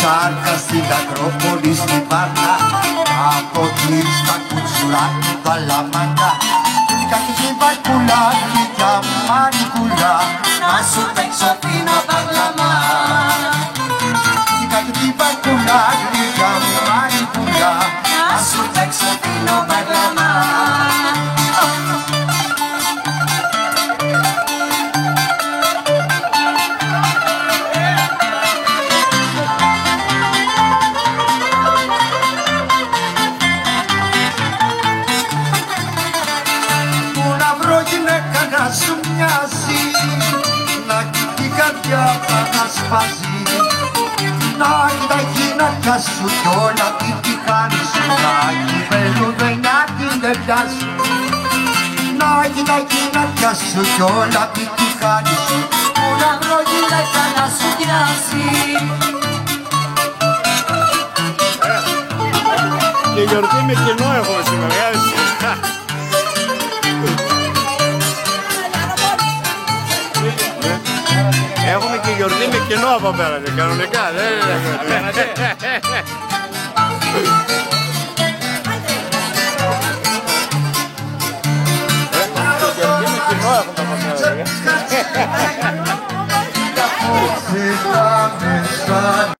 Σάρκα στην Ακρόπολη στην Πάρτα, από εκεί στα κουτσουρά του Καλαμάτα. Κάτι την βαρκουλάκι κι αμάρικουλά, να σου παίξω την απαγλαμά. Κάτι την βαρκουλάκι κι αμάρικουλά, να σου παίξω την απαγλαμά. Σου μοιάζει να κι η καρδιά θα να σπάζει, να κι τα γυναίκα σου κι όλα την τυχάνη σου, να κι βελούδενιά την ταιριά σου, να κι τα γυναίκα σου κι όλα την τυχάνη σου, που να βρω γυναίκα να σου μοιάζει. Και γιορτή με κοινό έχουμε σήμερα. Έχουμε και γιορτή με κοινό από πέρα, κανονικά, δεν είναι. Γιορτή με κοινό έχουμε από πέρα.